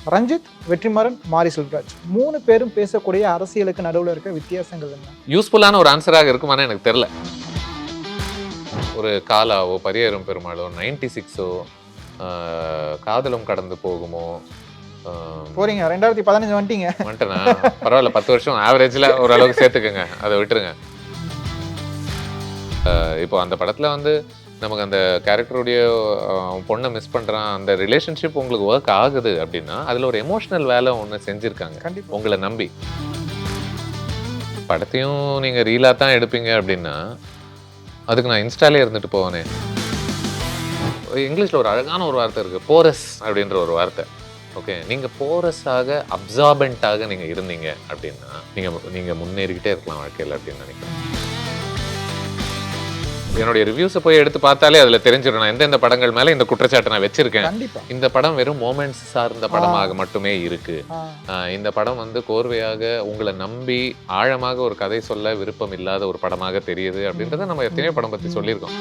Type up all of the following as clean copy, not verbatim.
ரஞ்சித், வெற்றிமாறன், மாரி செல்வராஜ் 3 பேரும் பேசக்கூடிய அரசியலுக்கு நடுவில் இருக்க வித்தியாசங்கள் என்ன? யூஸ்ஃபுல்லான ஒரு ஆன்சராக இருக்குமான்னு எனக்கு தெரியல. ஒரு காலாவோ பரியேறும் பெருமாளோ 96ஓ காதலும் கடந்து போகுமோ போறீங்க 2015 வந்துட்டேனா பரவாயில்ல, 10 வருஷம் ஆவரேஜில் ஓரளவுக்கு சேர்த்துக்கோங்க, அதை விட்டுருங்க. இப்போ அந்த படத்தில் வந்து நமக்கு அந்த கேரக்டருடைய பொண்ணை மிஸ் பண்ணுறான், அந்த ரிலேஷன்ஷிப் உங்களுக்கு ஒர்க் ஆகுது அப்படின்னா அதில் ஒரு எமோஷனல் வேலை ஒன்று செஞ்சுருக்காங்க கண்டிப்பாக உங்களை நம்பி. படத்தையும் நீங்கள் ரீலாக தான் எடுப்பீங்க அப்படின்னா அதுக்கு நான் இன்ஸ்டாலே இருந்துட்டு போவேனே. இங்கிலீஷில் ஒரு அழகான ஒரு வார்த்தை இருக்குது, போரஸ் அப்படின்ற ஒரு வார்த்தை. ஓகே, நீங்கள் போரஸாக அப்சார்பெண்ட்டாக நீங்கள் இருந்தீங்க அப்படின்னா நீங்கள் முன்னேறிக்கிட்டே இருக்கலாம் வாழ்க்கையில் அப்படின்னு நினைக்கிறேன். என்னுடைய ரிவ்யூஸை போய் எடுத்து பார்த்தாலே அதில் தெரிஞ்சிடும் நான் எந்தெந்த படங்கள் மேலே இந்த குற்றச்சாட்டை நான் வச்சிருக்கேன். இந்த படம் வெறும் மோமெண்ட்ஸ் சார்ந்த படமாக மட்டுமே இருக்கு. இந்த படம் வந்து கோர்வையாக உங்களை நம்பி ஆழமாக ஒரு கதை சொல்ல விருப்பம் இல்லாத ஒரு படமாக தெரியுது அப்படின்றத நம்ம எத்தனையோ படம் பற்றி சொல்லியிருக்கோம்.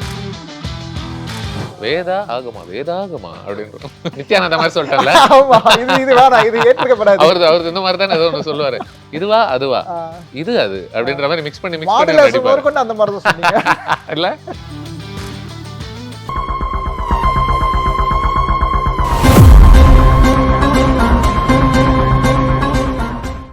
வேதா ஆகுமா வேதாகுமா அப்படின்னு நித்யானந்த மாதிரி சொல்லிட்டார்ல, அவருக்கு இந்த மாதிரி தானே ஏதோ ஒன்று சொல்லுவாரு, இதுவா அதுவா இது அது அப்படின்ற மாதிரி மிக்ஸ் பண்ணி அந்த மாதிரி தான் சொன்னீங்க இல்ல.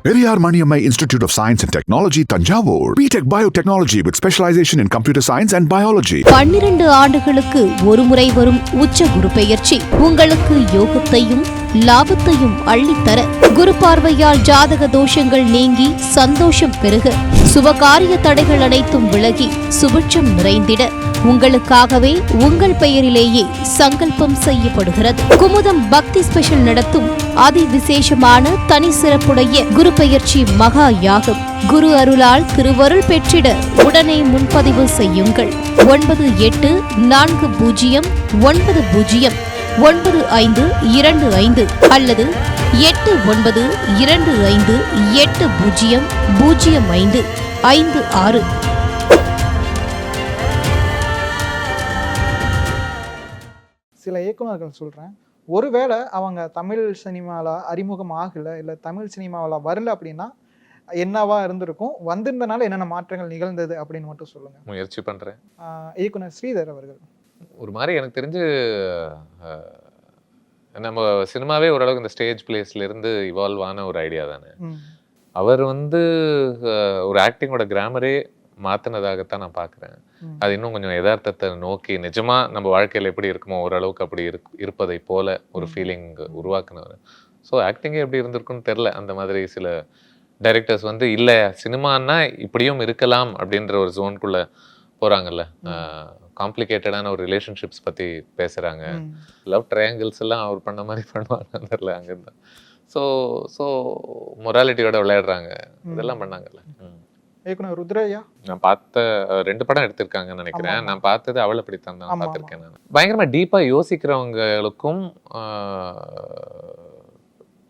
Periyar Maniammai Institute of Science and Technology, Tanjavur. B.Tech Biotechnology with specialization in computer science and biology. 12 ஆண்டுகளுக்கு ஒரு முறை வரும் உச்ச குரு பெயர்ச்சி உங்களுக்கு யோகத்தையும் லாபத்தையும் அள்ளித்தர, குரு பார்வையால் ஜாதக தோஷங்கள் நீங்கி சந்தோஷம் பெருக, சுபகாரிய தடைகள் அனைத்தும் விலகி சுபிட்சம் நிறைந்திட உங்களுக்காகவே உங்கள் பெயரிலேயே சங்கல்பம் செய்யப்படுகிறது. குமுதம் பக்தி ஸ்பெஷல் நடத்தும் அதி விசேஷமான தனி சிறப்புடைய குரு பெயர்ச்சி மகா யாகம். குரு அருளால் திருவருள் பெற்றிட உடனே முன்பதிவு செய்யுங்கள். 9840909525 அல்லது 8925800556. சில இயக்குநர்கள் சொல்றேன், ஒருவேளை அவங்க தமிழ் சினிமாவில் அறிமுகம் ஆகலை, இல்லை தமிழ் சினிமாவில் வரல அப்படின்னா என்னவா இருந்திருக்கும், வந்திருந்தனால என்னென்ன மாற்றங்கள் நிகழ்ந்தது அப்படின்னு மட்டும் சொல்லுங்க. முயற்சி பண்றேன். இயக்குனர் ஸ்ரீதர் அவர்கள் ஒரு மாதிரி எனக்கு தெரிஞ்சு நம்ம சினிமாவே ஓரளவுக்கு இந்த ஸ்டேஜ் பிளேஸ்ல இருந்து இவால்வ் ஆன ஒரு ஐடியா தானே. அவர் வந்து ஒரு ஆக்டிங்கோட கிராமரே மாத்தினதாகத்தான் நான் பார்க்குறேன். அது இன்னும் கொஞ்சம் யதார்த்தத்தை நோக்கி நிஜமா நம்ம வாழ்க்கையில் எப்படி இருக்குமோ ஓரளவுக்கு அப்படி இருப்பதை போல ஒரு ஃபீலிங் உருவாக்குனவர். ஸோ ஆக்டிங்கே எப்படி இருந்திருக்குன்னு தெரில. அந்த மாதிரி சில டைரக்டர்ஸ் வந்து இல்லை சினிமான்னா இப்படியும் இருக்கலாம் அப்படின்ற ஒரு ஜோனுக்குள்ள போகிறாங்கல்ல. காம்ப்ளிகேட்டடான ஒரு ரிலேஷன்ஷிப்ஸ் பற்றி பேசுகிறாங்க, லவ் ட்ரையாங்கிள்ஸ் எல்லாம் அவர் பண்ண மாதிரி பண்ணுவாங்க தெரில அங்கேருந்து. ஸோ மொராலிட்டியோட விளையாடுறாங்க, இதெல்லாம் பண்ணாங்கல்ல. ருத்ரையா நான் பார்த்த 2 படம் எடுத்திருக்காங்கன்னு நினைக்கிறேன். நான் பார்த்தது அவளை பிடித்தான் தான் பார்த்துருக்கேன். நான் பயங்கரமா டீப்பா யோசிக்கிறவங்களுக்கும்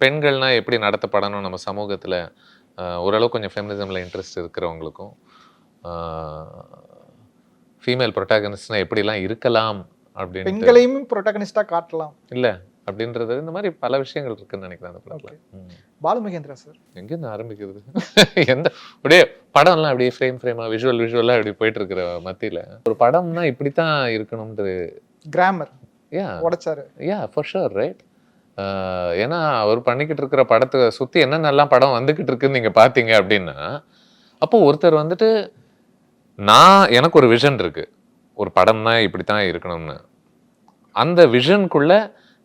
பெண்கள்னா எப்படி நடத்தப்படணும் நம்ம சமூகத்துல ஓரளவு கொஞ்சம் ஃபெமினிசம்ல இன்ட்ரெஸ்ட் இருக்கிறவங்களுக்கும் ஃபீமேல் ப்ரொட்டாகனிஸ்ட்னா எப்படிலாம் இருக்கலாம் அப்படின்னு, பெண்களையும் ப்ரொட்டாகனிஸ்டா காட்டலாம் இல்ல அப்படின்றது இந்த மாதிரி பல விஷயங்கள் இருக்குன்னு நினைக்கிறேன் அந்த படத்துல. பாலு மகேந்திரா சார் எங்கேருந்து ஆரம்பிக்கிறது, எந்த அப்படியே படம்லாம் அப்படியே ஃப்ரேமா விஷுவலா அப்படி போயிட்டு இருக்கிற மத்தியில ஒரு படம்னா இப்படித்தான் இருக்கணும்ன்றது கிராமர் உடைச்சாரு. For sure right. ஏன்னா அவர் பண்ணிக்கிட்டு இருக்கிற படத்தை சுத்தி என்னென்னலாம் படம் வந்துகிட்டு இருக்குன்னு நீங்க பாத்தீங்க அப்படின்னா, அப்போ ஒருத்தர் வந்துட்டு எனக்கு ஒரு விஷன் இருக்கு, ஒரு படம்னா இப்படித்தான் இருக்கணும்னு, அந்த விஷனுக்குள்ள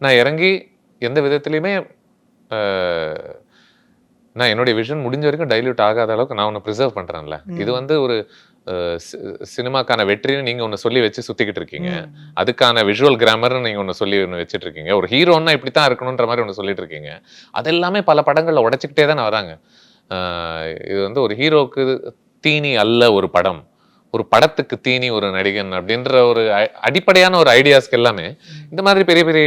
நான் இறங்கி எந்த விதத்துலையுமே நான் என்னுடைய விஷன் முடிஞ்ச வரைக்கும் டைல்யூட் ஆகாத அளவுக்கு நான் ஒன்று ப்ரிசர்வ் பண்ணுறேன்ல. இது வந்து ஒரு சினிமாக்கான வெற்றின்னு நீங்கள் ஒன்று சொல்லி வச்சு சுற்றிக்கிட்டு இருக்கீங்க, அதுக்கான விஷுவல் கிராமர்னு நீங்கள் ஒன்று சொல்லி ஒன்று வச்சுட்டு இருக்கீங்க, ஒரு ஹீரோன்னா இப்படி தான் இருக்கணுன்ற மாதிரி ஒன்று சொல்லிட்டு இருக்கீங்க. அதெல்லாமே பல படங்களில் உடைச்சிக்கிட்டே தானே வராங்க. இது வந்து ஒரு ஹீரோக்கு தீனி அல்ல ஒரு படம், ஒரு படத்துக்கு தீனி ஒரு நடிகன் அப்படின்ற ஒரு அடிப்படையான ஒரு ஐடியாஸ்க்கு எல்லாமே இந்த மாதிரி பெரிய பெரிய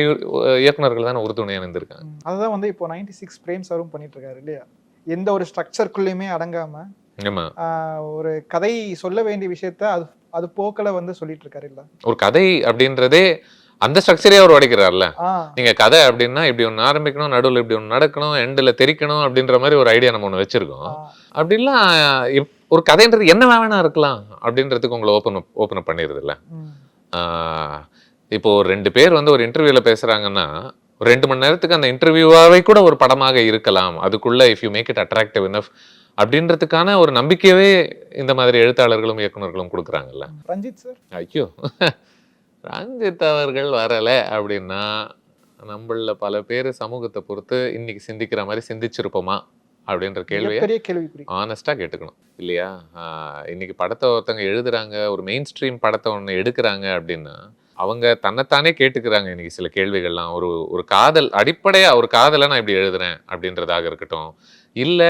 இயக்குநர்கள் தானே உறுதுணையா இருந்திருக்காங்க. அதுதான் வந்து இப்போ 96 பிரேம் சாரும் பண்ணிட்டு இருக்காரு இல்லையா, எந்த ஒரு ஸ்ட்ரக்சருக்குள்ளேயுமே அடங்காம ஒரு கதை சொல்ல வேண்டிய விஷயத்த அது போக்கல வந்து சொல்லிட்டு இருக்காரு இல்ல. ஒரு கதை அப்படின்றதே அந்த ஸ்ட்ரக்சரே அவர் உடைக்கிறார்ல. ஆ, நீங்க கதை அப்படின்னா இப்படி ஒன்று ஆரம்பிக்கணும், நடுவில் இப்படி ஒன்று நடக்கணும், எண்டில் தெரிக்கணும் அப்படின்ற மாதிரி ஒரு ஐடியா நம்ம ஒன்று வச்சிருக்கோம். அப்படிலாம் ஒரு கதைன்றது என்ன வேணா இருக்கலாம் அப்படின்றதுக்கு உங்களை ஓப்பன் பண்ணிடுது இல்லை. ம், இப்போ ஒரு 2 பேர் வந்து ஒரு இன்டர்வியூல பேசுறாங்கன்னா 2 மணி நேரத்துக்கு அந்த இன்டர்வியூவாவே கூட ஒரு படமாக இருக்கலாம். அதுக்குள்ள if you make it attractive enough அப்படின்றதுக்கான ஒரு நம்பிக்கையவே இந்த மாதிரி எழுத்தாளர்களும் இயக்குனர்களும் கொடுக்குறாங்கல்ல. ரஞ்சித் சார். ஐயோ, ரஞ்சித் அவர்கள் வரல அப்படின்னா நம்மள பல பேர் சமூகத்தை பொறுத்து இன்னைக்கு சிந்திக்கிற மாதிரி சிந்திச்சிருப்போமா அப்படின்ற கேள்வியை பெரிய கேள்விக்குறி. ஆனஸ்டா கேட்டுக்கணும் இல்லையா? இன்னைக்கு படத்தை ஒருத்தவங்க எழுதுறாங்க, ஒரு மெயின் ஸ்ட்ரீம் படத்தை ஒன்று எடுக்கிறாங்க அப்படின்னா அவங்க தன்னைத்தானே கேட்டுக்கிறாங்க இன்னைக்கு சில கேள்விகள்லாம். ஒரு காதல் அடிப்படையா ஒரு காதலை நான் இப்படி எழுதுறேன் அப்படின்றதாக இருக்கட்டும், இல்ல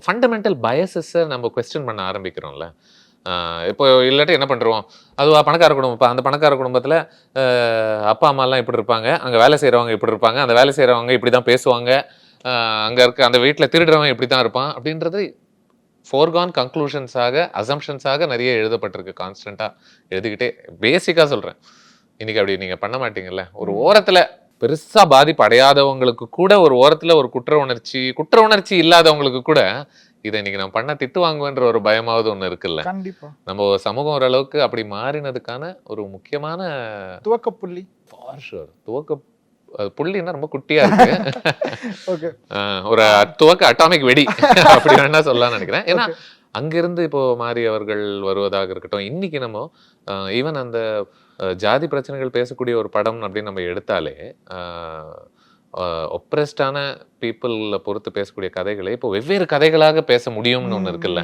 ஃபண்டமெண்டல் பயசஸை நம்ம கொஸ்டின் பண்ண ஆரம்பிக்கிறோம்ல. இப்போ இல்லாட்டி என்ன பண்ணுறோம், அதுவா பணக்கார குடும்பம், அந்த பணக்கார குடும்பத்தில் அப்பா அம்மாலாம் இப்படி இருப்பாங்க, அங்கே வேலை செய்கிறவங்க இப்படி இருப்பாங்க, அந்த வேலை செய்கிறவங்க இப்படி தான் பேசுவாங்க, அங்கே இருக்க அந்த வீட்டில் திருடுறவன் இப்படி தான் இருப்பான் அப்படின்றது ஃபோர்கான் கன்க்ளூஷன்ஸாக அசம்ஷன்ஸாக நிறைய எழுதப்பட்டிருக்கு. கான்ஸ்டண்ட்டாக எழுதிக்கிட்டே பேசிக்காக சொல்கிறேன். இன்னைக்கு அப்படி நீங்கள் பண்ண மாட்டீங்கல்ல. ஒரு ஓரத்தில் பெருசாக பாதிப்பு அடையாதவங்களுக்கு கூட ஒரு ஓரத்தில் ஒரு குற்ற உணர்ச்சி இல்லாதவங்களுக்கு கூட இதை இன்னைக்கு நான் பண்ண திட்டு வாங்குவேன்ற ஒரு பயமாவது ஒன்று இருக்குல்ல. கண்டிப்பா நம்ம சமூகம் ஓரளவுக்கு அப்படி மாறினதுக்கான ஒரு முக்கியமான துவக்க புள்ளி. ஃபார் ஷூர் துவக்க புள்ளின்னா ரொம்ப குட்டியா இருக்கு. ஓகே, ஒரு துவக்க அட்டாமிக் வெடி அப்படி வேணா சொல்லலாம்னு நினைக்கிறேன். ஏன்னா அங்கிருந்து இப்போ மாறி அவர்கள் வருவதாக இருக்கட்டும், இன்னைக்கு நம்ம ஈவன் அந்த ஜாதி பிரச்சனைகள் பேசக்கூடிய ஒரு படம் அப்படின்னு நம்ம எடுத்தாலே ஒப்ரெஸ்டான பீப்புளை பொறுத்து பேசக்கூடிய கதைகளை இப்போ வெவ்வேறு கதைகளாக பேச முடியும்னு ஒன்று இருக்குல்ல.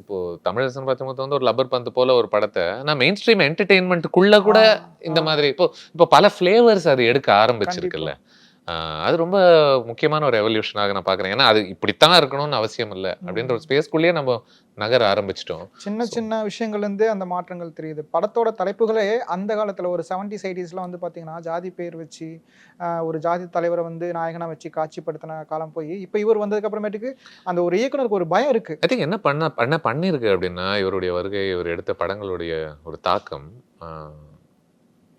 இப்போ தமிழரசன் பச்சமுத்து வந்து ஒரு லப்பர் பந்து போல ஒரு படத்தை நான் மெயின் ஸ்ட்ரீம் என்டர்டெயின்மெண்ட்டுக்குள்ள கூட இந்த மாதிரி இப்போ பல ஃபிளேவர்ஸ் அது எடுக்க ஆரம்பிச்சிருக்குல்ல. அது ரொம்ப முக்கியமான ஒரு எவல்யூஷனாக நான் பார்க்குறேன். ஏன்னா அது இப்படித்தான் இருக்கணும்னு அவசியம் இல்லை அப்படின்ற ஒரு ஸ்பேஸ்க்குள்ளேயே நம்ம நகர ஆரம்பிச்சிட்டோம். சின்ன சின்ன விஷயங்கள்லேருந்தே அந்த மாற்றங்கள் தெரியுது. படத்தோட தலைப்புகளே அந்த காலத்தில் ஒரு 70s 80sலாம் வந்து பார்த்தீங்கன்னா ஜாதி பேர் வச்சு ஒரு ஜாதி தலைவரை வந்து நாயகனாக வச்சு காட்சிப்படுத்தின காலம் போய் இப்போ இவர் வந்ததுக்கு அப்புறமேட்டுக்கு அந்த ஒரு இயக்குனருக்கு ஒரு பயம் இருக்கு. ஐ திங்க் என்ன பண்ணியிருக்கு அப்படின்னா இவருடைய வருகை, இவர் எடுத்த படங்களுடைய ஒரு தாக்கம்,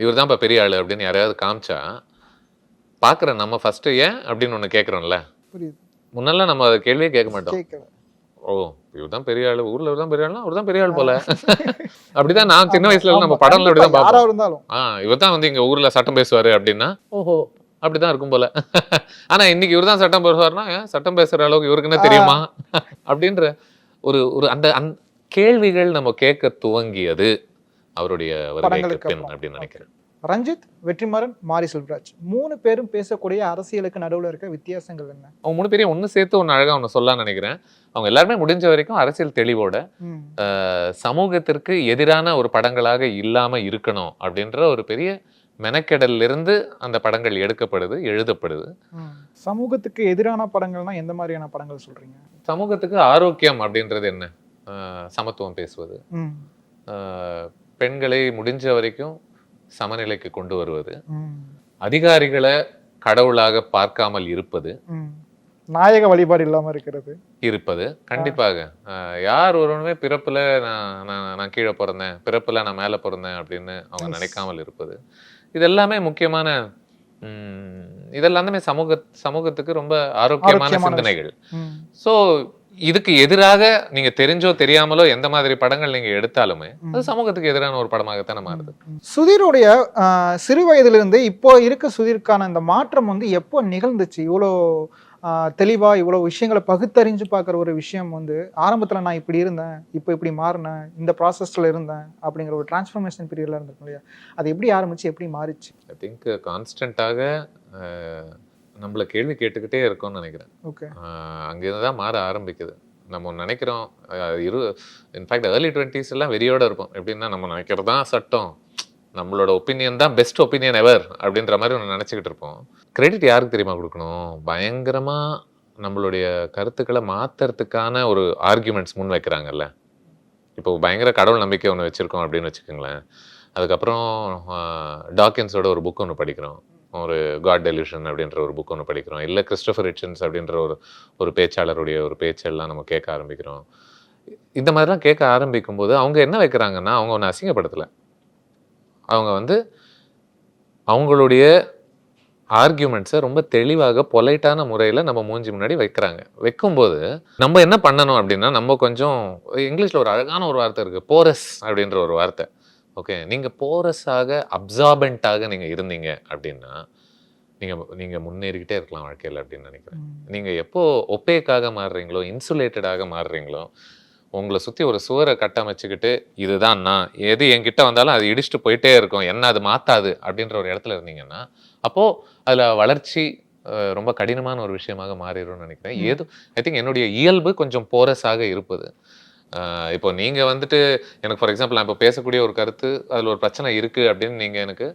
இவர் தான் இப்போ பெரிய ஆளு அப்படின்னு யாரையாவது காமிச்சா பார்க்குறேன் நம்ம ஃபர்ஸ்ட் ஏன் அப்படின்னு ஒன்று கேட்குறோம்ல. புரியுது. முன்னெல்லாம் நம்ம அதை கேள்வியே கேட்க மாட்டோம். கேட்கல. ஓ இவர் தான் பெரிய ஆளு, ஊர்ல இவர் தான் பெரிய ஆளுனா அவர் தான் பெரிய ஆள் போல. அப்படிதான் நான் சின்ன வயசுல நம்ம படம்ல அப்படிதான் யாரா பார்ப்போம். இருந்தாலும் இவர் தான் வந்து இங்க ஊர்ல சட்டம் பேசுவாரு அப்படின்னா ஓஹோ அப்படிதான் இருக்கும் போல. ஆனா இன்னைக்கு இவர் தான் சட்டம் பேசுவாருன்னா சட்டம் பேசுற அளவுக்கு இவருக்கு என்ன தெரியுமா அப்படின்ற ஒரு அந்த கேள்விகள் நம்ம கேட்க துவங்கியது அவருடைய வருகைக்கு பின் அப்படின்னு நினைக்கிறேன். ரஞ்சித், வெற்றிமாறன், மாரி செல்வராஜ் 3 பேரும் பேசக்கூடிய அரசியலுக்கு நடுவில் இருக்க வித்தியாசங்கள் என்ன? அவங்க 3 பேரையும் ஒன்று சேர்த்து ஒன்று அழகா ஒன்று சொல்லலாம்னு நினைக்கிறேன். அவங்க எல்லாருமே முடிஞ்ச வரைக்கும் அரசியல் தெளிவோட சமூகத்திற்கு எதிரான ஒரு படங்களாக இல்லாம இருக்கணும் அப்படின்ற ஒரு பெரிய மெனக்கெடல்ல இருந்து அந்த படங்கள் எடுக்கப்படுது, எழுதப்படுது. சமூகத்துக்கு எதிரான படங்கள்னா எந்த மாதிரியான படங்கள் சொல்றீங்க? சமூகத்துக்கு ஆரோக்கியம் அப்படின்றது என்ன? சமத்துவம் பேசுவது, பெண்களை முடிஞ்ச வரைக்கும் சமநிலைக்கு கொண்டு வருவது, அதிகாரிகளை கடவுளாக பார்க்காமல் இருப்பது, நாயக வழிபாடு இல்லாம இருப்பது. கண்டிப்பாக யார் ஒருவனுமே பிறப்புல நான் கீழே பிறந்தேன், பிறப்புல நான் மேல பிறந்தேன் அப்படின்னு அவங்க நினைக்காமல் இருப்பது, இது எல்லாமே முக்கியமான இதெல்லாமே சமூகத்துக்கு ரொம்ப ஆரோக்கியமான சிந்தனைகள். சோ இதுக்கு எதிராக நீங்க தெரிஞ்சோ தெரியாமலோ எந்த மாதிரி படங்கள் நீங்க எடுத்தாலுமே அது சமூகத்துக்கு எதிரான ஒரு படமாகத்தானே மாறுது. சுதீருடைய சிறு வயதிலிருந்து இப்போ இருக்க சுதீருக்கான இந்த மாற்றம் வந்து எப்போ நிகழ்ந்துச்சு? இவ்வளோ தெளிவா இவ்வளவு விஷயங்களை பகுத்தறிஞ்சு பார்க்குற ஒரு விஷயம் வந்து ஆரம்பத்துல நான் இப்படி இருந்தேன், இப்போ இப்படி மாறினேன், இந்த ப்ராசஸ்ல இருந்தேன் அப்படிங்கிற ஒரு டிரான்ஸ்ஃபர்மேஷன் பீரியட்ல இருந்திருக்கும் இல்லையா? அது எப்படி ஆரம்பிச்சு எப்படி மாறிச்சு? ஐ திங்க் கான்ஸ்டன்டாக நம்மள கேள்வி கேட்டுக்கிட்டே இருக்கோம்னு நினைக்கிறேன். ஓகே, அங்கிருந்து தான் மாற ஆரம்பிக்குது. நம்ம நினைக்கிறோம் இன்ஃபேக்ட் ஏர்லி 20s எல்லாம் வெறியோட இருப்போம். எப்படின்னா நம்ம நினைக்கிறது தான் சட்டம், நம்மளோட ஒப்பீனியன் தான் பெஸ்ட் ஒப்பீனியன் எவர் அப்படின்ற மாதிரி ஒன்று நினச்சிக்கிட்டு இருப்போம். கிரெடிட் யாருக்கு தெரியுமா கொடுக்கணும்? பயங்கரமாக நம்மளுடைய கருத்துக்களை மாற்றுறதுக்கான ஒரு ஆர்கியூமெண்ட்ஸ் முன் வைக்கிறாங்கல்ல. இப்போ பயங்கர கடவுள் நம்பிக்கை ஒன்று வச்சுருக்கோம் அப்படின்னு வச்சுக்கோங்களேன். அதுக்கப்புறம் டாக்கின்ஸோட ஒரு புக் ஒன்று படிக்கிறோம், ஒரு காட் டெலியூஷன் அப்படின்ற ஒரு புக் ஒன்று படிக்கிறோம், இல்லை கிறிஸ்டோபர் ஹிட்சன்ஸ் அப்படின்ற ஒரு பேச்சாளருடைய ஒரு பேச்செல்லாம் நம்ம கேட்க ஆரம்பிக்கிறோம். இந்த மாதிரிலாம் கேட்க ஆரம்பிக்கும் போது அவங்க என்ன வைக்கிறாங்கன்னா அவங்க ஒன்று அசிங்கப்படுத்தலை, அவங்க வந்து அவங்களுடைய ஆர்கியூமெண்ட்ஸை ரொம்ப தெளிவாக பொலைட்டான முறையில் நம்ம மூஞ்சி முன்னாடி வைக்கும்போது நம்ம என்ன பண்ணணும் அப்படின்னா, நம்ம கொஞ்சம் இங்கிலீஷில் ஒரு அழகான ஒரு வார்த்தை இருக்குது, போரஸ் அப்படின்ற ஒரு வார்த்தை. ஓகே, நீங்கள் போரஸாக அப்சார்பெண்ட்டாக நீங்கள் இருந்தீங்க அப்படின்னா நீங்கள் முன்னேறிக்கிட்டே இருக்கலாம் வாழ்க்கையில் அப்படின்னு நினைக்கிறேன். நீங்கள் எப்போ ஒப்பேக்காக மாறுறீங்களோ, இன்சுலேட்டடாக மாறுறீங்களோ, உங்களை சுற்றி ஒரு சுவரை கட்டமைச்சுக்கிட்டு இதுதான் நான், எது என்கிட்ட வந்தாலும் அது இடிச்சுட்டு போயிட்டே இருக்கும், என்ன அது மாற்றாது அப்படின்ற ஒரு இடத்துல இருந்தீங்கன்னா, அப்போது அதில் வளர்ச்சி ரொம்ப கடினமான ஒரு விஷயமாக மாறிடும்னு நினைக்கிறேன். ஐ திங்க் என்னுடைய இயல்பு கொஞ்சம் போரஸாக இருப்பது. இப்போ நீங்கள் வந்துட்டு எனக்கு ஃபார் எக்ஸாம்பிள் நான் இப்போ பேசக்கூடிய ஒரு கருத்து அதில் ஒரு பிரச்சனை இருக்குது அப்படின்னு நீங்கள் எனக்கு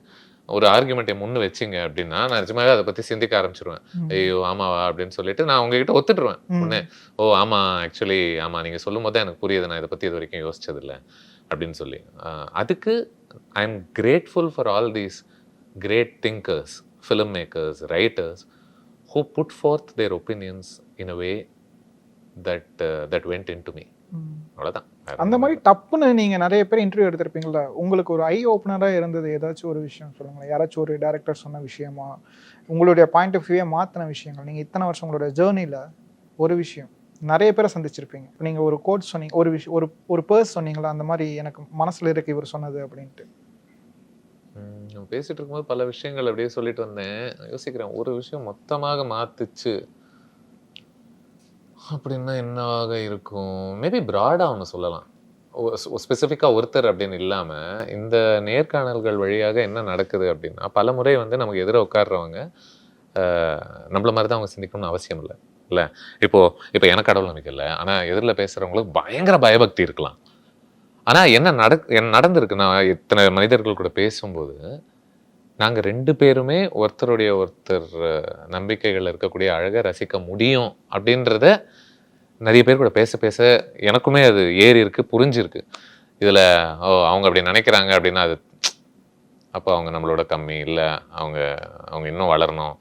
ஒரு ஆர்குமெண்ட்டை முன்னு வச்சிங்க அப்படின்னா, நான் நிஜமாவே அதை பற்றி சிந்திக்க ஆரம்பிச்சிருவேன். ஐயோ ஆமாவா அப்படின்னு சொல்லிட்டு நான் உங்ககிட்ட ஒத்துட்டுருவேன் முன்னே. ஓ ஆமாம், ஆக்சுவலி ஆமாம், நீங்கள் சொல்லும் போதே எனக்கு புரியுது, நான் இதை பற்றி இது வரைக்கும் யோசிச்சதில்லை அப்படின்னு சொல்லி. அதுக்கு I am grateful for all these great thinkers, film makers, writers who put forth their opinions in a way that went into me. அவ்வளோதான். அந்த மாதிரி டப்புன்னு நீங்கள் நிறைய பேர் இன்டர்வியூ எடுத்திருப்பீங்களா, உங்களுக்கு ஒரு ஐ ஓப்பனராக இருந்தது ஏதாச்சும் ஒரு விஷயம் சொல்லுங்களேன். யாராச்சும் ஒரு டைரக்டர் சொன்ன விஷயமா, உங்களுடைய பாயிண்ட் ஆஃப் வியூவை மாற்றின விஷயங்கள், நீங்கள் இத்தனை வருஷம் உங்களோட ஜேர்னியில் ஒரு விஷயம், நிறைய பேரை சந்திச்சிருப்பீங்க. நீங்கள் ஒரு கோட் சொன்னீங்க, ஒரு விஷயம், ஒரு பர்ஸ் சொன்னீங்களா, அந்த மாதிரி எனக்கு மனசில் இருக்கு இவர் சொன்னது அப்படின்ட்டு. பேசிட்டு இருக்கும்போது பல விஷயங்கள் அப்படியே சொல்லிட்டு வந்தேன். யோசிக்கிறேன், ஒரு விஷயம் மொத்தமாக மாத்துச்சு அப்படின்னா என்னவாக இருக்கும்? மேபி ப்ராடாக ஒன்று சொல்லலாம், ஸ்பெசிஃபிக்காக ஒருத்தர் அப்படின்னு இல்லாமல் இந்த நேர்காணல்கள் வழியாக என்ன நடக்குது அப்படின்னா, பல முறை வந்து நமக்கு எதிராக உட்கார்றவங்க நம்மள மாதிரி தான் அவங்க சிந்திக்கணும்னு அவசியம் இல்லை. இப்போ எனக்கு கடவுள் நம்பிக்கை இல்லை, ஆனால் எதிரில் பேசுகிறவங்களுக்கு பயங்கர பயபக்தி இருக்கலாம். ஆனால் என்ன நடந்திருக்கு, நான் இத்தனை மனிதர்கள் கூட பேசும்போது நாங்கள் 2 பேருமே ஒருத்தருடைய ஒருத்தர் நம்பிக்கைகள் இருக்கக்கூடிய அழகை ரசிக்க முடியும் அப்படின்றத நிறைய பேர் கூட பேச பேச எனக்குமே அது ஏறி இருக்கு, புரிஞ்சிருக்கு. இதில் அவங்க அப்படி நினைக்கிறாங்க அப்படின்னா அது அப்போ அவங்க நம்மளோட கம்மி, இல்லை அவங்க இன்னும் வளரணும்,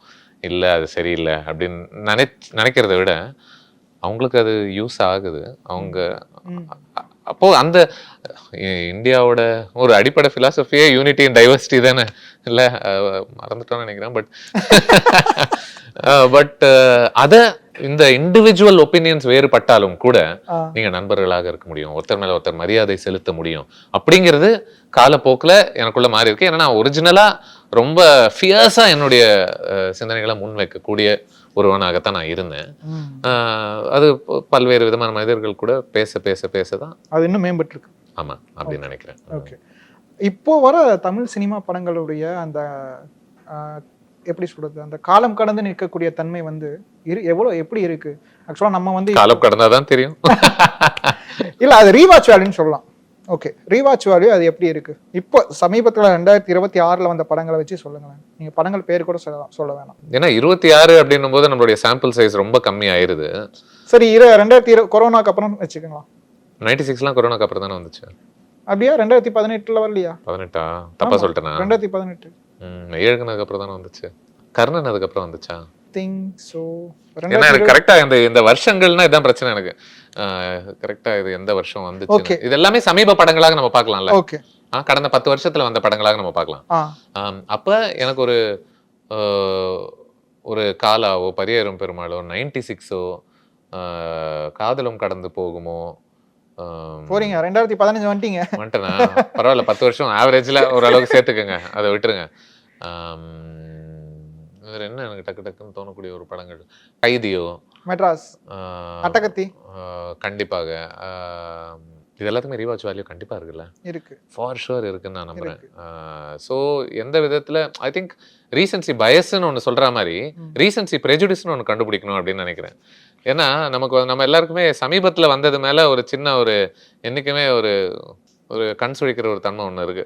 இல்லை அது சரியில்லை அப்படின்னு நினைக்கிறத விட அவங்களுக்கு அது யூஸ் ஆகுது. அவங்க அப்போ அந்த இந்தியாவோட ஒரு அடிப்படை பிலாசபியே யூனிட்டி அண்ட் டைவர்சிட்டி தானே, இல்லை மறந்துட்டோம்னு நினைக்கிறேன். பட் அதை இந்த இண்டிவிஜுவல் ஒப்பீனியன்ஸ் வேறுபட்டாலும் கூட நீங்க நண்பர்களாக இருக்க முடியும், ஒருத்தர் மேல ஒருத்தர் மரியாதை செலுத்த முடியும் அப்படிங்கிறது காலப்போக்கில் எனக்குள்ள மாறி இருக்கு. ஏன்னா நான் ஒரிஜினலா ரொம்ப ஃபியர்ஸா என்னுடைய சிந்தனைகளை முன்வைக்கக்கூடிய ஒருவனாகத்தான் நான் இருந்தேன். அது பல்வேறு விதமான மனிதர்கள் கூட பேச தான் அது இன்னும் மேம்பட்டு இருக்கு. ஆமா அப்படின்னு நினைக்கிறேன். ஓகே, இப்போ வர தமிழ் சினிமா படங்களுடைய அந்த எப்படி சொல்றது, அந்த காலம் கடந்து நிற்கக்கூடிய தன்மை வந்து எப்படி இருக்கு? ஆக்சுவலா நம்ம வந்து காலம் கடந்தாதான் தெரியும். இல்ல அது ரீவாட்ச் வேல்யூன்னு சொல்லலாம். ஓகே, ரீவாட்ச் வேல்யூ அது எப்படி இருக்கு? இப்போ சமீபத்தில் 2026 வந்த படங்களை வச்சு சொல்லுங்களேன். நீங்க படங்கள் பேர் கூட சொல்ல வேணாம். ஏன்னா 26 அப்படின்னும் போது நம்மளுடைய சாம்பிள் சைஸ் ரொம்ப கம்மி ஆயிருது. சரி, 2020 கொரோனாக்கு அப்புறம் வச்சுக்கோங்களா. 96 கொரோனாக்கு அப்புறம் தானே வந்துச்சு. அப்படியா? 2018 வரலையா? 18 தப்பா சொல்லிட்டேனா? 2018 எழுதுனதுக்கு அப்புறம் தானே வந்துச்சு. கர்ணன் அதுக்கப்புறம் வந்துச்சா? எனக்கு கரெக்டா இந்த வருஷங்கள்னா இதான் பிரச்சனை எனக்கு. கரெக்டா இது எந்த வருஷம் வந்துச்சு, இது எல்லாமே சமீப படங்களாக நம்ம பார்க்கலாம்ல. கடந்த 10 வருஷத்துல வந்த படங்களாக நம்ம பார்க்கலாம். அப்ப எனக்கு ஒரு காலாவோ, பரியேறும் பெருமாளோ, 96ஓ, காதலும் கடந்து போகுமோ போறீங்க. 2015 வந்துட்டேனா? பரவாயில்ல, 10 வருஷம் ஆவரேஜ்ல ஓரளவுக்கு சேர்த்துக்கங்க, அதை விட்டுருங்க. வேற என்ன எனக்கு டக்குன்னு தோணக்கூடிய ஒரு படங்கள், கைதியோ, மெட்ராஸ், அட்டகத்தி, கண்டிப்பாக இது எல்லாத்துக்குமே ரீவாட்ச் வேல்யூ கண்டிப்பா இருக்குல்ல, இருக்கு, ஃபார் ஷுர் இருக்குன்னு நான் நம்புறேன். ஸோ எந்த விதத்துல ஐ திங்க் ரீசன்சி பயஸ்ன்னு ஒன்று சொல்ற மாதிரி ரீசன்சி ப்ரெஜுடிஸ்னு ஒன்று கண்டுபிடிக்கணும் அப்படின்னு நினைக்கிறேன். ஏன்னா நம்ம எல்லாருக்குமே சமீபத்தில் வந்தது மேல ஒரு சின்ன என்னைக்குமே ஒரு கண் சுழிக்கிற ஒரு தன்மை ஒன்று இருக்கு.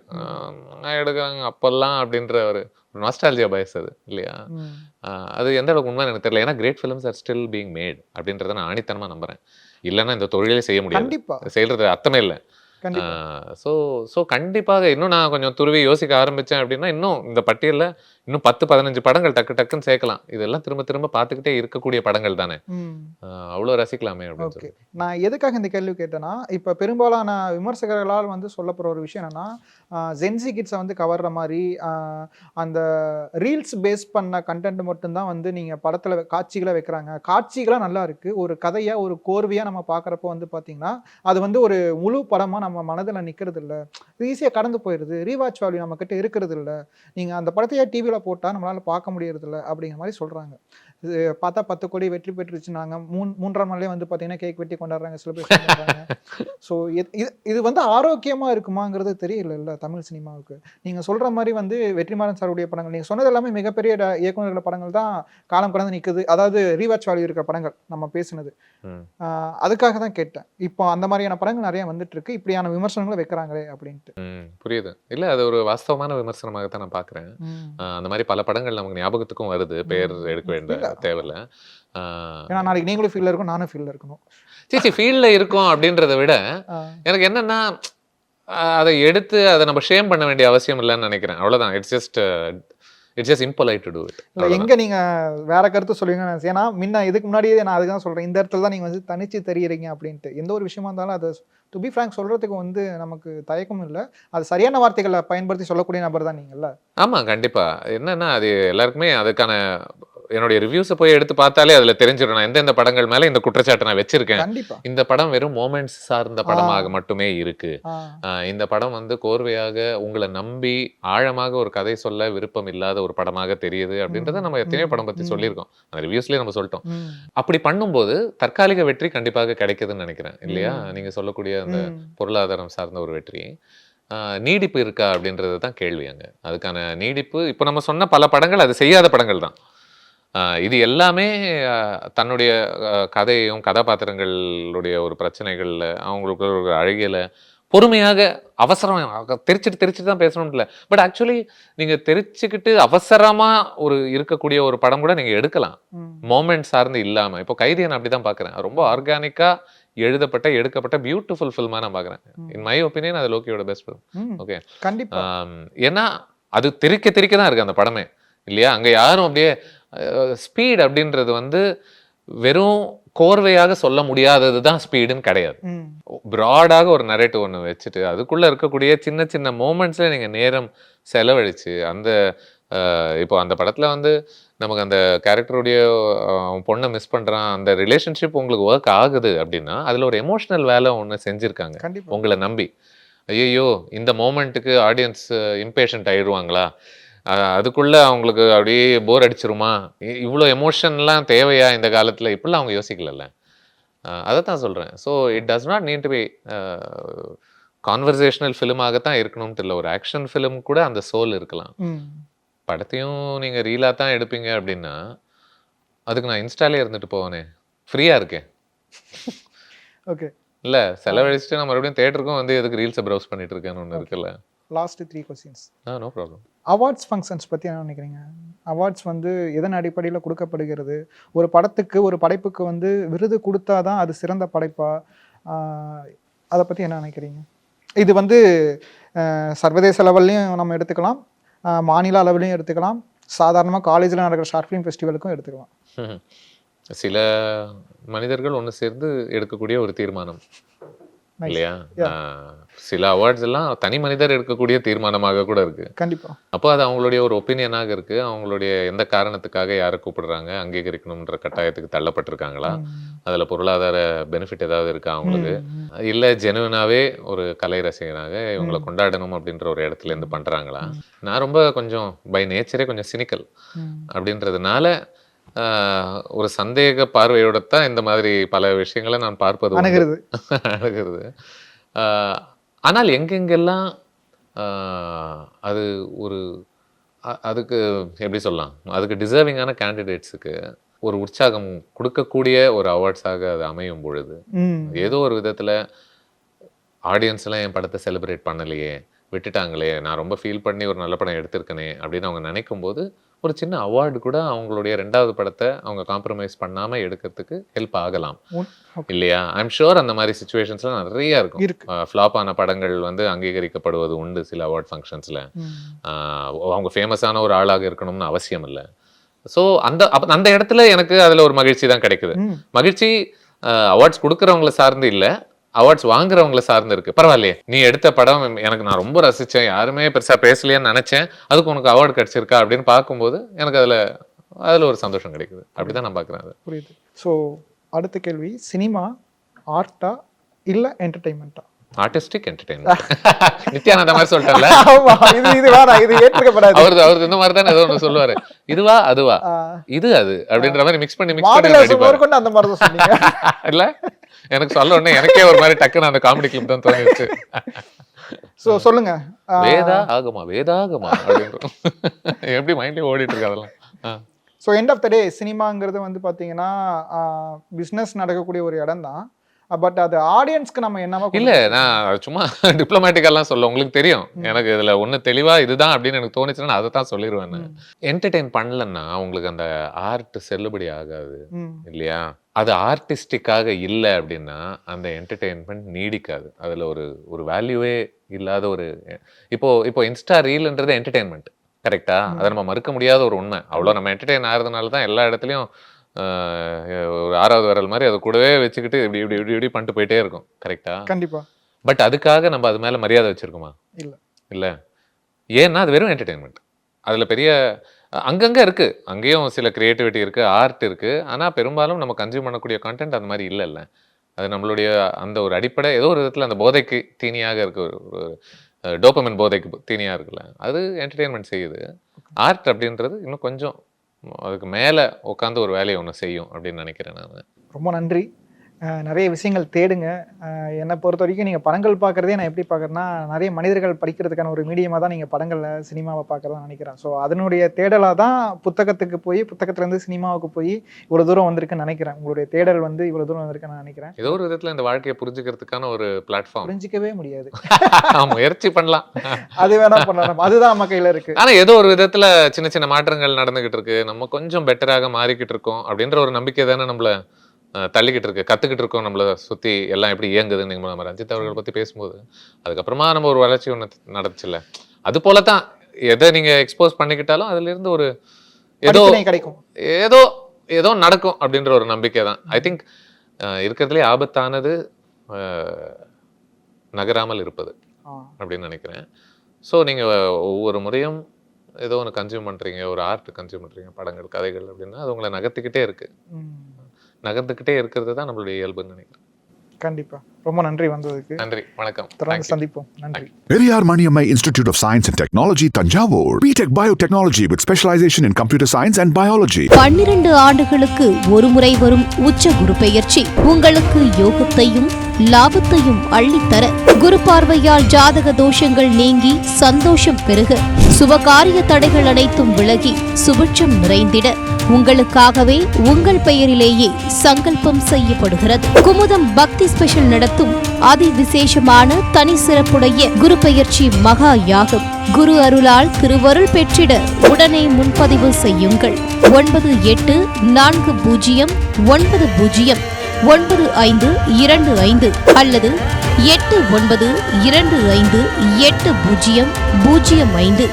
எடுக்கிறாங்க அப்பெல்லாம் அப்படின்ற ஒரு நாஸ்டாலஜியா பயஸ் அது இல்லையா? அது எந்த அளவுக்கு உண்மை எனக்கு தெரியல. ஏன்னா great films are still being made அப்படின்றத நான் ஆணித்தனமா நம்புறேன். இல்லைன்னா இந்த தொழிலே செய்ய முடியாது, செய்யறது அர்த்தமே இல்லை. ஸோ கண்டிப்பாக இன்னும் நான் கொஞ்சம் துருவி யோசிக்க ஆரம்பித்தேன் அப்படின்னா இன்னும் இந்த பட்டியலில் இன்னும் 10-15 படங்கள் டக்கு டக்குன்னு சேர்க்கலாம். இதெல்லாம் திரும்ப திரும்ப பார்த்துக்கிட்டே இருக்கக்கூடிய படங்கள் தானே. அவ்வளோ ரசிக்கலாமே அப்படின்னு ஓகே. சொல்லி. நான் எதுக்காக இந்த கேள்வி கேட்டேன்னா, இப்ப பெரும்பாலான விமர்சகர்களால் வந்து சொல்லப்படுற ஒரு விஷயம் என்னன்னா, ஜென்சி கிட்ஸை வந்து கவர்ற மாதிரி அந்த ரீல்ஸ் பேஸ் பண்ண கண்டென்ட் மட்டும்தான் வந்து நீங்க படத்துல காட்சிகளை வைக்கிறாங்க. காட்சிகளா நல்லா இருக்கு. ஒரு கதையா ஒரு கோர்வையா நம்ம பார்க்குறப்போ வந்து பார்த்தீங்கன்னா, அது வந்து ஒரு முழு படமா நம்ம மனதில் நிற்கிறது இல்லை. ஈஸியாக கடந்து போயிடுது. ரீவாட்ச் வேல்யூ நம்ம கிட்ட இருக்கிறது இல்லை. நீங்க அந்த படத்தையே டிவியில் போட்டால் நம்மளால பார்க்க முடியறது இல்லை அப்படிங்கிற மாதிரி சொல்றாங்க. இது பார்த்தா 10 கோடி வெற்றி பெற்றுச்சுனாங்க. 3.5 நாள்லயே வந்து பார்த்தீங்கன்னா கேக் வெட்டி கொண்டாடுறாங்க, செலிப்ரேஷன் பண்றாங்க. ஸோ இது வந்து ஆரோக்கியமா இருக்குமாங்கிறது தெரியல தமிழ் சினிமாவுக்கு. நீங்க சொல்ற மாதிரி வந்து வெற்றிமாறன் சாருடைய படங்கள், நீங்க சொன்னது எல்லாமே மிகப்பெரிய இயக்குநர்கள் படங்கள் தான் காலம் கடந்து நிற்குது. அதாவது ரீவாட்ச் வேல்யூ இருக்கிற படங்கள் நம்ம பேசுனது. அதுக்காக தான் கேட்டேன். இப்போ அந்த மாதிரியான படங்கள் நிறைய வந்துட்டு இருக்கு. இப்படியான விமர்சனங்களை வைக்கிறாங்களே அப்படின்ட்டு. புரியுது. இல்ல அது ஒரு வாஸ்தவமான விமர்சனமாகத்தான் நான் பார்க்குறேன். அந்த மாதிரி பல படங்கள் நமக்கு ஞாபகத்துக்கும் வருது. பேர் எடுக்க வேண்டிய தேவையில்ல. ஏன்னா நாளைக்கு நீங்களும் ஃபீல்ட்ல இருக்கணும், நானும் ஃபீல்ட்ல இருக்கணும். சரி ஃபீல்ட்ல இருக்கும் அப்படின்றத விட எனக்கு என்னன்னா அதை எடுத்து அதை நம்ம ஷேம் பண்ண வேண்டிய அவசியம் இல்லைன்னு நினைக்கிறேன். அவ்வளவுதான். It's just impolite to do it. இல்லை எங்க நீங்க வேற கருத்து சொல்லுவீங்கன்னு. ஏன்னா முன்ன இதுக்கு முன்னாடியே நான் அதுதான் சொல்றேன். இந்த இடத்துல தான் நீங்க வந்து தனிச்சு தெரியுறீங்க அப்படின்ட்டு. எந்த ஒரு விஷயமா இருந்தாலும் அதை டு பி ஃப்ராங்க் சொல்றதுக்கு வந்து நமக்கு தயக்கமும் இல்லை. அது சரியான வார்த்தைகளை பயன்படுத்தி சொல்லக்கூடிய நபர் தான் நீங்கள்ல. ஆமா கண்டிப்பா. என்னன்னா அது எல்லாருக்குமே அதுக்கான என்னுடைய ரிவ்யூஸை போய் எடுத்து பார்த்தாலே அதுல தெரிஞ்சிடும் நான் எந்தெந்த படங்கள் மேல இந்த குற்றச்சாட்டை நான் வச்சிருக்கேன். கண்டிப்பா. இந்த படம் வெறும் மோமெண்ட்ஸ் சார்ந்த படமாக மட்டுமே இருக்கு. இந்த படம் வந்து கோர்வையாக உங்களை நம்பி ஆழமாக ஒரு கதை சொல்ல விருப்பம் இல்லாத ஒரு படமாக தெரியுது அப்படின்றத நம்ம எத்தனையோ படம் பத்தி சொல்லியிருக்கோம். அந்த ரிவ்யூஸ்லயே நம்ம சொல்லிட்டோம். அப்படி பண்ணும்போது தற்காலிக வெற்றி கண்டிப்பாக கிடைக்குதுன்னு நினைக்கிறேன் இல்லையா. நீங்க சொல்லக்கூடிய அந்த பொருளாதாரம் சார்ந்த ஒரு வெற்றி நீடிப்பு இருக்கா அப்படின்றது தான் கேள்வி. அங்க அதுக்கான நீடிப்பு இப்போ நம்ம சொன்ன பல படங்கள் அது செய்யாத படங்கள் தான். இது எல்லாமே தன்னுடைய கதையும் கதாபாத்திரங்களுடைய ஒரு பிரச்சனைகள்ல அவங்களுக்கு ஒரு அழகியல பொறுமையாக அவசரம் தெரிச்சுட்டு தான் பேசணும் இல்லை. பட் ஆக்சுவலி நீங்க தெரிச்சுக்கிட்டு அவசரமா ஒரு இருக்கக்கூடிய ஒரு படம் கூட நீங்க எடுக்கலாம். மோமெண்ட் சார்ந்து இல்லாம. இப்போ கைதியை நான் அப்படிதான் பாக்குறேன். ரொம்ப ஆர்கானிக்கா எடுக்கப்பட்ட பியூட்டிஃபுல் ஃபில்மா நான் பாக்குறேன். இன் மை ஒப்பீனியன் அது லோக்கியோட பெஸ்ட் ஃபில்ம். ஓகே கண்டிப்பா. ஏன்னா அது தெரிக்க தான் இருக்கு அந்த படமே இல்லையா. அங்க யாரும் அப்படியே ஸ்பீட் அப்படின்றது வந்து வெறும் கோர்வையாக சொல்ல முடியாதது தான் ஸ்பீடுன்னு கிடையாது. ப்ராடாக ஒரு நரேட்டிவ் ஒன்று வச்சுட்டு அதுக்குள்ள இருக்கக்கூடிய சின்ன சின்ன மூமெண்ட்ஸ்ல நீங்க நேரம் செலவழிச்சு அந்த இப்போ அந்த படத்துல வந்து நமக்கு அந்த கேரக்டருடைய பொண்ணை மிஸ் பண்றான், அந்த ரிலேஷன்ஷிப் உங்களுக்கு ஒர்க் ஆகுது அப்படின்னா அதுல ஒரு எமோஷனல் வேலை ஒன்று செஞ்சிருக்காங்க உங்களை நம்பி. ஐயோ இந்த மோமெண்ட்டுக்கு ஆடியன்ஸ் இம்பேஷண்ட் ஆயிடுவாங்களா, அதுக்குள்ள அவங்களுக்கு அப்படியே போர் அடிச்சிருமா, இவ்வளோ எமோஷன்லாம் தேவையா இந்த காலத்துல, இப்படிலாம் அவங்க யோசிக்கல. அதை தான் சொல்றேன். So it does not need to be conversational ஃபிலிமாகத்தான் இருக்கணும்ட்டு இல்லை. ஒரு ஆக்ஷன் ஃபிலிம் கூட அந்த சோல் இருக்கலாம். படத்தையும் நீங்க ரீலா தான் எடுப்பீங்க அப்படின்னா அதுக்கு நான் இன்ஸ்டாலே இருந்துட்டு போவேனே, ஃப்ரீயா இருக்கேன். ஓகே இல்ல செலவழிச்சுட்டு நான் மறுபடியும் தியேட்டருக்கும் வந்து எதுக்கு ரீல்ஸை ப்ரௌஸ் பண்ணிட்டு இருக்கேன்னு ஒன்று இருக்குல்ல. Last 3 questions. No problem. Awards functions பற்றி என்ன நினைக்கிறீங்க? அவார்ட்ஸ் வந்து எதன் அடிப்படையில் கொடுக்கப்படுகிறது? ஒரு படத்துக்கு ஒரு படைப்புக்கு வந்து விருது கொடுத்தா தான் அது சிறந்த படைப்பா? அதை பற்றி என்ன நினைக்கிறீங்க? இது வந்து சர்வதேச லெவல்லையும் நம்ம எடுத்துக்கலாம், மாநில அளவுலையும் எடுத்துக்கலாம், சாதாரணமாக காலேஜில் நடக்கிற ஷார்ட் ஃபிலிம் ஃபெஸ்டிவலுக்கும் எடுத்துக்கலாம். சில மனிதர்கள் ஒன்று சேர்ந்து எடுக்கக்கூடிய ஒரு தீர்மானம் இல்லையா. சில அவார்ட்ஸ் எல்லாம் தனி மனிதர் எடுக்கக்கூடிய தீர்மானமாக கூட இருக்கு. கண்டிப்பா. அப்போ அது அவங்களுடைய ஒரு ஒப்பீனியனாக இருக்கு. அவங்களுடைய எந்த காரணத்துக்காக யாரை கூப்பிடுறாங்க, அங்கீகரிக்கணும்ன்ற கட்டாயத்துக்கு தள்ளப்பட்டிருக்காங்களா, அதுல பொருளாதார பெனிஃபிட் ஏதாவது இருக்கா அவங்களுக்கு, இல்ல ஜெனுவனாவே ஒரு கலை ரசிகனாக இவங்களை கொண்டாடணும் அப்படின்ற ஒரு இடத்துல இருந்து பண்றாங்களா. நான் ரொம்ப கொஞ்சம் பை நேச்சரே கொஞ்சம் சினிக்கல் அப்படின்றதுனால ஒரு சந்தேக பார்வையோடத்தான் இந்த மாதிரி பல விஷயங்களை நான் பார்ப்பது அணுகிறது. ஆனால் எங்கெங்கெல்லாம் அது ஒரு அதுக்கு எப்படி சொல்லலாம், அதுக்கு டிசர்விங்கான கேண்டிடேட்ஸுக்கு ஒரு உற்சாகம் கொடுக்கக்கூடிய ஒரு அவார்ட்ஸாக அது அமையும் பொழுது ஏதோ ஒரு விதத்துல ஆடியன்ஸ் எல்லாம் என் படத்தை செலிப்ரேட் பண்ணலையே, விட்டுட்டாங்களே, நான் ரொம்ப ஃபீல் பண்ணி ஒரு நல்ல படம் எடுத்திருக்கனே அப்படின்னு அவங்க நினைக்கும் போது ஒரு சின்ன அவார்டு கூட அவங்களுடைய 2வது படத்தை அவங்க காம்ப்ரமைஸ் பண்ணாம எடுக்கிறதுக்கு ஹெல்ப் ஆகலாம் இல்லையா? ஐம் ஷுர் அந்த மாதிரி சுச்சுவேஷன்ஸ்லாம் நிறைய இருக்கும். ஃப்ளாப் ஆன படங்கள் வந்து அங்கீகரிக்கப்படுவது உண்டு சில அவார்ட் ஃபங்க்ஷன்ஸ்ல. அவங்க ஃபேமஸான ஒரு ஆளாக இருக்கணும்னு அவசியம் இல்லை. ஸோ அந்த இடத்துல எனக்கு அதுல ஒரு மகிழ்ச்சி தான் கிடைக்குது. மகிழ்ச்சி அவார்ட்ஸ் கொடுக்கறவங்களை சார்ந்து இல்லை, அவார்ட்ஸ் வாங்குறவங்களை சார்ந்து இருக்கு. பரவாயில்லையே, நீ எடுத்த படம் எனக்கு நான் ரொம்ப ரசிச்சேன், யாருமே பெருசா பேசலையேன்னு நினைச்சேன், அதுக்கு உனக்கு அவார்டு கிடைச்சிருக்கா அப்படின்னு பார்க்கும்போது எனக்கு அதுல ஒரு சந்தோஷம் கிடைக்குது. அப்படிதான் நான் பாக்குறேன் அது. புரியுது. ஸோ அடுத்த கேள்வி, சினிமா ஆர்ட்டா இல்ல என்டர்டைன்மெண்டா? Artistic entertainment. நித்யானந்த மாதிரி சொல்லிட்டேன்ல. இது ஏற்றுக்கப்படாது. அவரு இந்த மாதிரி தான் ஏதோ ஒன்று சொல்லுவாரு, இதுவா அதுவா இது அது அப்படின்ற மாதிரி மிக்ஸ் பண்ணி அந்த மாதிரி தான் சொன்னீங்க இல்ல? எனக்கு சொல்ல உடனே எனக்கே ஒரு மாதிரி டக்குன்னு அந்த காமெடி கிளிப் தான் தோணிடுச்சு. சோ சொல்லுங்க, வேதாகமா அப்படின்ற எப்படி மைண்ட்லயே ஓடிட்டு இருக்கு அதெல்லாம். ஸோ எண்ட் ஆஃப் த டே சினிமாங்கிறது வந்து பார்த்தீங்கன்னா பிஸ்னஸ் நடக்கக்கூடிய ஒரு இடம் தான். பட் அது ஆடியன்ஸ்க்கு நம்ம என்னவா இல்ல, நான் சும்மா டிப்ளமேட்டிக்கெல்லாம் சொல்ல, உங்களுக்கு தெரியும் எனக்கு இதுல ஒண்ணு தெளிவா இதுதான் அப்படின்னு எனக்கு தோணுச்சுன்னா அதை தான் சொல்லிடுவேன். என்டர்டெயின் பண்ணலன்னா உங்களுக்கு அந்த ஆர்ட் செல்லுபடி ஆகாது இல்லையா? அது ஆர்டிஸ்டிக்காக இல்லை அப்படின்னா அந்த என்டர்டெயின்மெண்ட் நீடிக்காது. அதுல ஒரு வேல்யூவே இல்லாத ஒரு இப்போ இன்ஸ்டா ரீல்ன்றது என்டர்டெயின்மெண்ட், கரெக்டா? அதை நம்ம மறுக்க முடியாத ஒரு உண்மை. அவ்வளோ நம்ம என்டர்டெயின் ஆகிறதுனால தான் எல்லா இடத்துலையும் ஒரு 6வது விரல் மாதிரி அதை கூடவே வச்சுக்கிட்டு இப்படி இப்படி இப்படி இப்படி பண்ணிட்டு போயிட்டே இருக்கும், கரெக்டா? கண்டிப்பா. பட் அதுக்காக நம்ம அது மேல மரியாதை வச்சிருக்கோமா? இல்ல. ஏன்னா அது வெறும் என்டர்டெயின்மெண்ட். அதுல பெரிய அங்கங்க இருக்கு, அங்கேயும் சில கிரியேட்டிவிட்டி இருக்கு, ஆர்ட் இருக்கு. ஆனா பெரும்பாலும் நம்ம கன்சியூம் பண்ணக்கூடிய கான்டென்ட் அந்த மாதிரி இல்லைல்ல. அது நம்மளுடைய அந்த ஒரு அடிப்படை ஏதோ ஒரு விதத்துல அந்த போதைக்கு தீனியாக இருக்கு, ஒரு டோபமின் போதைக்கு தீனியா இருக்குல்ல, அது என்டர்டெயின்மெண்ட் செய்யுது. ஆர்ட் அப்படின்றது இன்னும் கொஞ்சம் அதுக்கு மேலே உட்காந்து ஒரு வேலையை ஒன்று செய்யும் அப்படின்னு நினைக்கிறேன் நான். ரொம்ப நன்றி. நிறைய விஷயங்கள் தேடுங்க. என்னை பொறுத்த வரைக்கும் நீங்கள் படங்கள் பார்க்குறதே நான் எப்படி பார்க்குறேன்னா, நிறைய மனிதர்கள் படிக்கிறதுக்கான ஒரு மீடியமாக தான் நீங்கள் படங்களில் சினிமாவை பார்க்குறதா நினைக்கிறேன். ஸோ அதனுடைய தேடலாக தான் புத்தகத்துக்கு போய் புத்தகத்துலேருந்து சினிமாவுக்கு போய் இவ்வளோ தூரம் வந்திருக்குன்னு நினைக்கிறேன். உங்களுடைய தேடல் வந்து இவ்வளோ தூரம் வந்திருக்குன்னு நான் நினைக்கிறேன். ஏதோ ஒரு விதத்தில் இந்த வாழ்க்கையை புரிஞ்சுக்கிறதுக்கான ஒரு பிளாட்ஃபார்ம். புரிஞ்சிக்கவே முடியாது, முயற்சி பண்ணலாம், அது வேணா பண்ணலாம், அதுதான் நம்ம கையில் இருக்கு. ஆனால் ஏதோ ஒரு விதத்தில் சின்ன சின்ன மாற்றங்கள் நடந்துகிட்டு இருக்கு, நம்ம கொஞ்சம் பெட்டராக மாறிக்கிட்டு இருக்கோம் அப்படின்ற ஒரு நம்பிக்கை தானே நம்மள தள்ளிக்கிட்டு இருக்கு, கத்துக்கிட்டு இருக்கோம். நம்மளை சுத்தி எல்லாம் எப்படி இயங்குதுன்னு நம்ம ரஞ்சித் அவர்கள் பத்தி பேசும்போது அதுக்கப்புறமா நம்ம ஒரு வளர்ச்சி ஒன்று நடந்துச்சுல்ல, அது போலதான் எதை நீங்க எக்ஸ்போஸ் பண்ணிக்கிட்டாலும் அதுல இருந்து ஒரு ஏதோ கிடைக்கும், ஏதோ நடக்கும் அப்படின்ற ஒரு நம்பிக்கை தான். ஐ திங்க் இருக்கிறதுலே ஆபத்தானது நகராமல் இருப்பது அப்படின்னு நினைக்கிறேன். ஸோ நீங்க ஒவ்வொரு முறையும் ஏதோ ஒன்று கன்சியூம் பண்றீங்க, ஒரு ஆர்ட் கன்சியூம் பண்றீங்க, படங்கள் கதைகள் அப்படின்னா அது உங்களை நகர்த்திக்கிட்டே இருக்கு. நகர்ந்துக்கிட்டே இருக்கிறது தான் நம்மளுடைய இயல்புன்னு நினைக்கிறேன். கண்டிப்பா. ரொம்ப நன்றி வந்ததுக்கு. நன்றி, வணக்கம். தொடர்ந்து சந்திப்போம். நன்றி. Periyar Maniammai Institute of Science and Technology, Tanjavur. BTech Biotechnology with specialization in computer science and biology. 12 ஆண்டுகளுக்கு ஒருமுறை வரும் உச்ச குரு பெயர்ச்சி உங்களுக்கு யோகத்தையும் லாபத்தையும் அள்ளித்தர, குரு பார்வையால் ஜாதக தோஷங்கள் நீங்கி சந்தோஷம் பெருக, சுபகாரிய தடைகள் அனைத்தும் விலகி சுபிட்சம் நிறைந்திட உங்களுக்காகவே உங்கள் பெயரிலேயே சங்கல்பம் செய்யப்படுகிறது. குமுதம் பக்தி ஸ்பெஷல் நடத்தும் அதி விசேஷமான தனி சிறப்புடைய குரு பெயர்ச்சி மகா யாகம். குரு அருளால் திருவருள் பெற்றிட உடனே முன்பதிவு செய்யுங்கள். 9840909525 அல்லது 8925800556.